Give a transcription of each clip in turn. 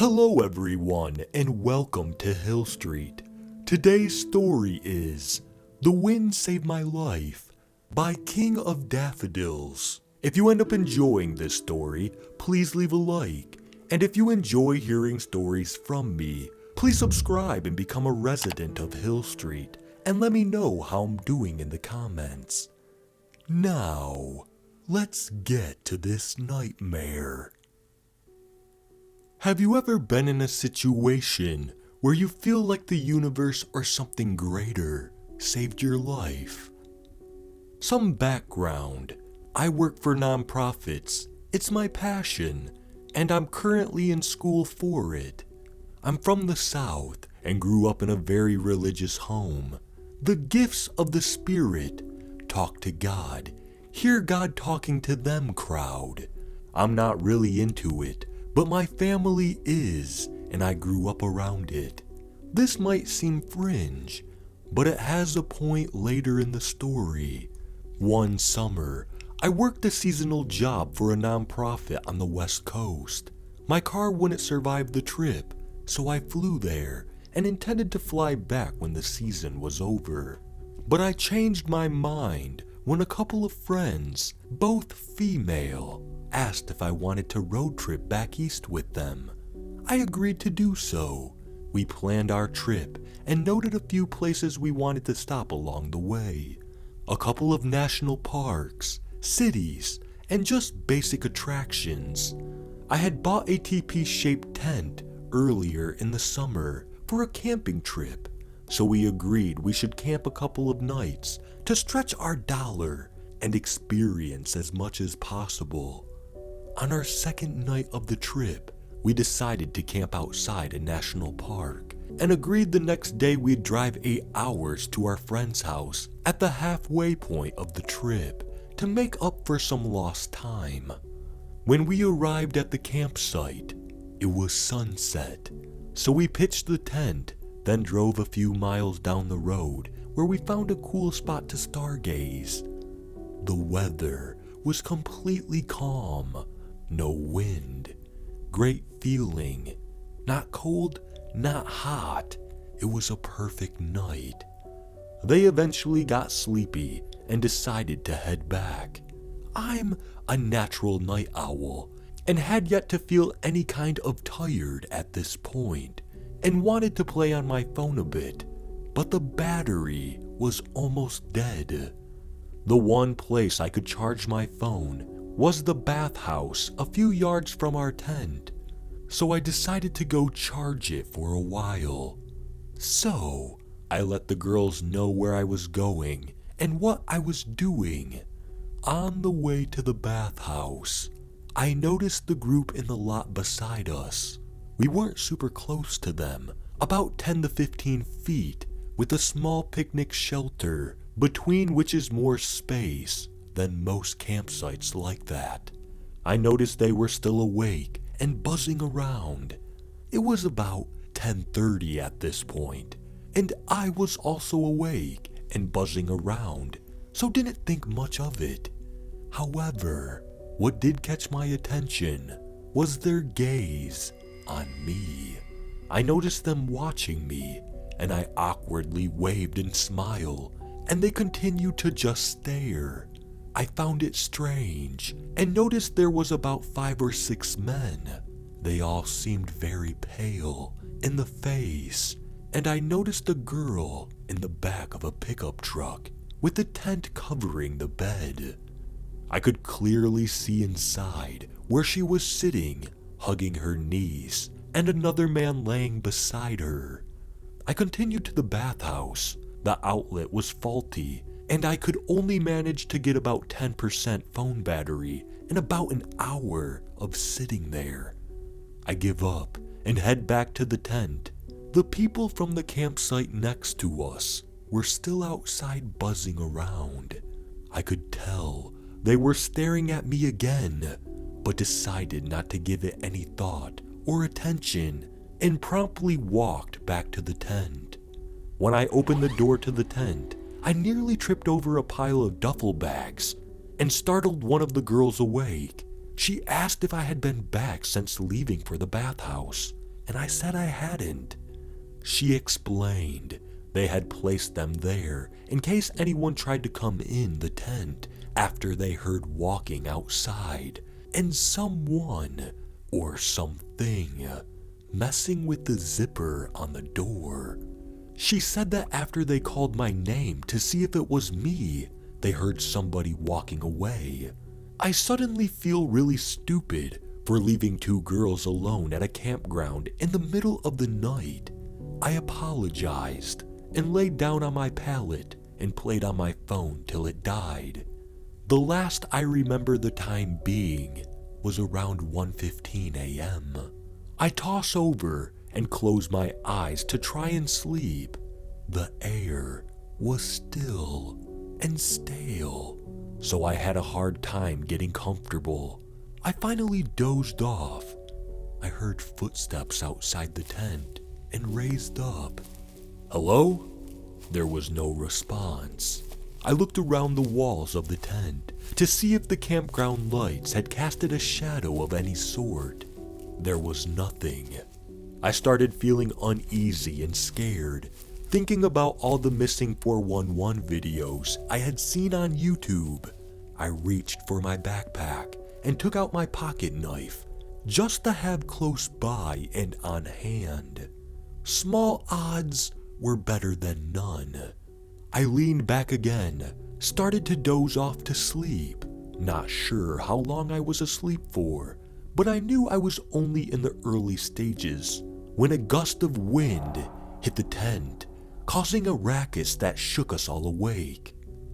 Hello everyone and welcome to Hill Street. Today's story is The Wind Saved My Life by King of Daffodils. If you end up enjoying this story, please leave a like. And if you enjoy hearing stories from me, please subscribe and become a resident of Hill Street and let me know how I'm doing in the comments. Now, let's get to this nightmare. Have you ever been in a situation where you feel like the universe or something greater saved your life? Some background. I work for nonprofits. It's my passion, and I'm currently in school for it. I'm from the South and grew up in a very religious home. The gifts of the Spirit, talk to God, hear God talking to them crowd. I'm not really into it, but my family is, and I grew up around it. This might seem fringe, but it has a point later in the story. One summer, I worked a seasonal job for a nonprofit on the West Coast. My car wouldn't survive the trip, so I flew there and intended to fly back when the season was over. But I changed my mind when a couple of friends, both female, asked if I wanted to road trip back east with them. I agreed to do so. We planned our trip and noted a few places we wanted to stop along the way. A couple of national parks, cities, and just basic attractions. I had bought a teepee-shaped tent earlier in the summer for a camping trip, so we agreed we should camp a couple of nights to stretch our dollar and experience as much as possible. On our second night of the trip, we decided to camp outside a national park and agreed the next day we'd drive 8 hours to our friend's house at the halfway point of the trip to make up for some lost time. When we arrived at the campsite, it was sunset, so we pitched the tent, then drove a few miles down the road where we found a cool spot to stargaze. The weather was completely calm. No wind. Great feeling. Not cold, not hot. It was a perfect night. They eventually got sleepy and decided to head back. I'm a natural night owl and had yet to feel any kind of tired at this point and wanted to play on my phone a bit, but the battery was almost dead. The one place I could charge my phone was the bathhouse a few yards from our tent, so I decided to go charge it for a while. So, I let the girls know where I was going and what I was doing. On the way to the bathhouse, I noticed the group in the lot beside us. We weren't super close to them, about 10 to 15 feet, with a small picnic shelter between which is more space than most campsites like that. I noticed they were still awake and buzzing around. It was about 10:30 at this point, and I was also awake and buzzing around, so didn't think much of it. However, what did catch my attention was their gaze on me. I noticed them watching me, and I awkwardly waved and smiled, and they continued to just stare. I found it strange and noticed there was about 5 or 6 men. They all seemed very pale in the face, and I noticed a girl in the back of a pickup truck with a tent covering the bed. I could clearly see inside where she was sitting, hugging her niece, and another man laying beside her. I continued to the bathhouse. The outlet was faulty, and I could only manage to get about 10% phone battery in about an hour of sitting there. I give up and head back to the tent. The people from the campsite next to us were still outside buzzing around. I could tell they were staring at me again, but decided not to give it any thought or attention and promptly walked back to the tent. When I opened the door to the tent, I nearly tripped over a pile of duffel bags and startled one of the girls awake. She asked if I had been back since leaving for the bathhouse, and I said I hadn't. She explained they had placed them there in case anyone tried to come in the tent after they heard walking outside and someone or something messing with the zipper on the door. She said that after they called my name to see if it was me, they heard somebody walking away. I suddenly feel really stupid for leaving two girls alone at a campground in the middle of the night. I apologized and laid down on my pallet and played on my phone till it died. The last I remember the time being was around 1:15 a.m. I toss over and close my eyes to try and sleep. The air was still and stale, so I had a hard time getting comfortable. I finally dozed off. I heard footsteps outside the tent and raised up. "Hello?" There was no response. I looked around the walls of the tent to see if the campground lights had casted a shadow of any sort. There was nothing. I started feeling uneasy and scared, thinking about all the missing 411 videos I had seen on YouTube. I reached for my backpack and took out my pocket knife, just to have close by and on hand. Small odds were better than none. I leaned back again, started to doze off to sleep, not sure how long I was asleep for, but I knew I was only in the early stages when a gust of wind hit the tent, causing a ruckus that shook us all awake.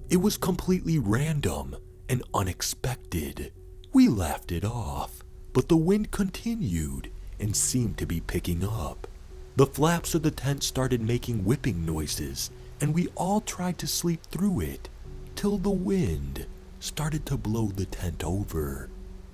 It was completely random and unexpected. We laughed it off, but the wind continued and seemed to be picking up. The flaps of the tent started making whipping noises, and we all tried to sleep through it, till the wind started to blow the tent over.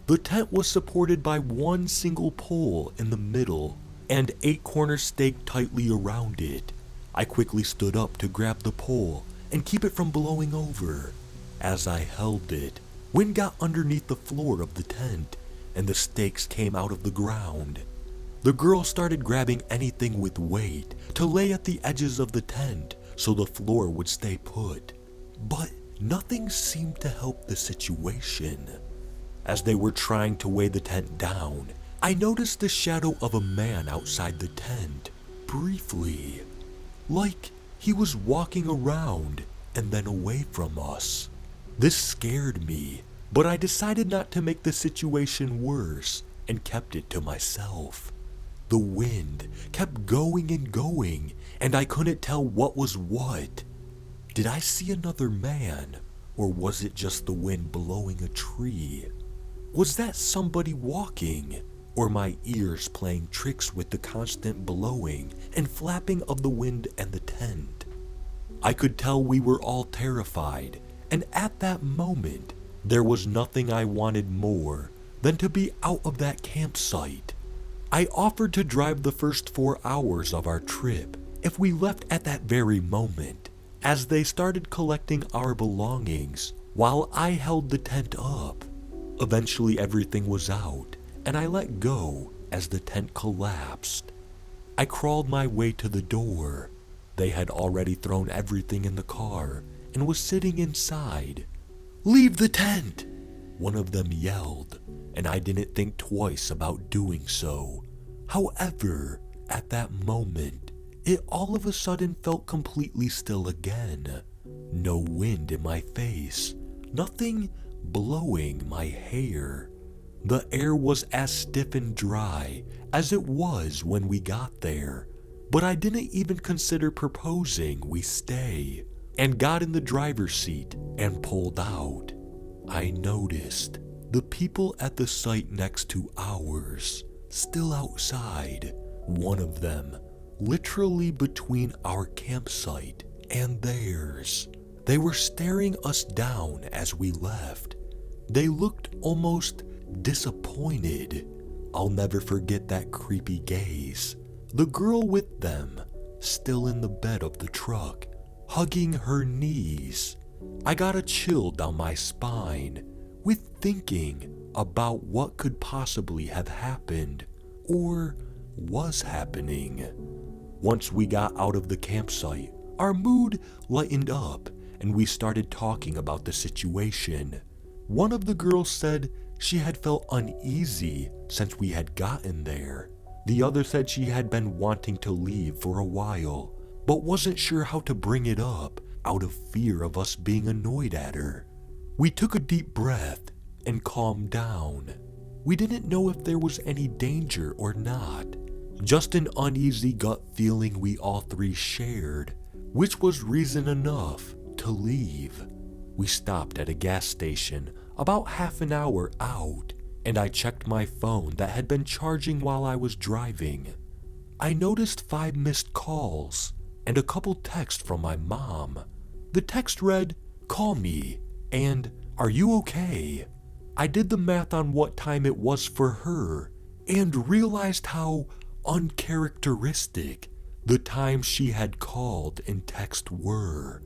The tent was supported by one single pole in the middle, and 8 corner staked tightly around it. I quickly stood up to grab the pole and keep it from blowing over. As I held it, wind got underneath the floor of the tent, and the stakes came out of the ground. The girl started grabbing anything with weight to lay at the edges of the tent so the floor would stay put. But nothing seemed to help the situation. As they were trying to weigh the tent down, I noticed the shadow of a man outside the tent, briefly. Like he was walking around and then away from us. This scared me, but I decided not to make the situation worse and kept it to myself. The wind kept going and going, and I couldn't tell what was what. Did I see another man, or was it just the wind blowing a tree? Was that somebody walking, or my ears playing tricks with the constant blowing and flapping of the wind and the tent? I could tell we were all terrified, and at that moment, there was nothing I wanted more than to be out of that campsite. I offered to drive the first 4 hours of our trip if we left at that very moment, as they started collecting our belongings while I held the tent up. Eventually everything was out, and I let go as the tent collapsed. I crawled my way to the door. They had already thrown everything in the car and was sitting inside. "Leave the tent!" one of them yelled, and I didn't think twice about doing so. However, at that moment, it all of a sudden felt completely still again. No wind in my face, nothing blowing my hair. The air was as stiff and dry as it was when we got there, but I didn't even consider proposing we stay, and got in the driver's seat and pulled out. I noticed the people at the site next to ours still outside, one of them literally between our campsite and theirs. They were staring us down as we left. They looked almost disappointed. I'll never forget that creepy gaze. The girl with them, still in the bed of the truck, hugging her knees. I got a chill down my spine with thinking about what could possibly have happened, or was happening. Once we got out of the campsite, our mood lightened up and we started talking about the situation. One of the girls said she had felt uneasy since we had gotten there. The other said she had been wanting to leave for a while, but wasn't sure how to bring it up out of fear of us being annoyed at her. We took a deep breath and calmed down. We didn't know if there was any danger or not, just an uneasy gut feeling we all three shared, which was reason enough to leave. We stopped at a gas station about half an hour out, and I checked my phone that had been charging while I was driving. I noticed 5 missed calls and a couple texts from my mom. The text read, "Call me," and "Are you okay?" I did the math on what time it was for her and realized how uncharacteristic the times she had called and text were.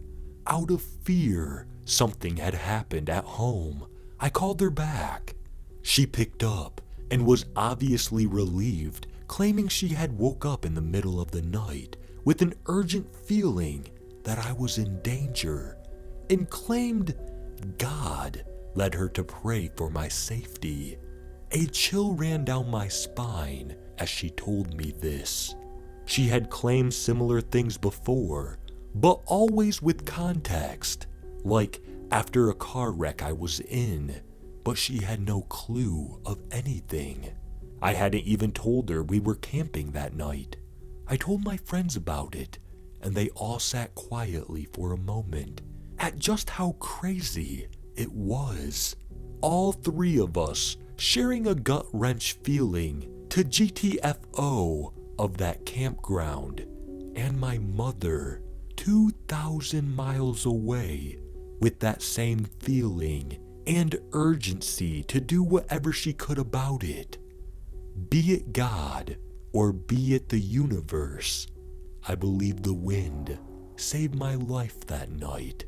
Out of fear something had happened at home, I called her back. She picked up and was obviously relieved, claiming she had woke up in the middle of the night with an urgent feeling that I was in danger, and claimed God led her to pray for my safety. A chill ran down my spine as she told me this. She had claimed similar things before, but always with context, like after a car wreck I was in, but she had no clue of anything. I hadn't even told her we were camping that night. I told my friends about it, and they all sat quietly for a moment at just how crazy it was. All 3 of us sharing a gut-wrench feeling to GTFO of that campground, and my mother 2,000 miles away with that same feeling and urgency to do whatever she could about it. Be it God or be it the universe, I believe the wind saved my life that night.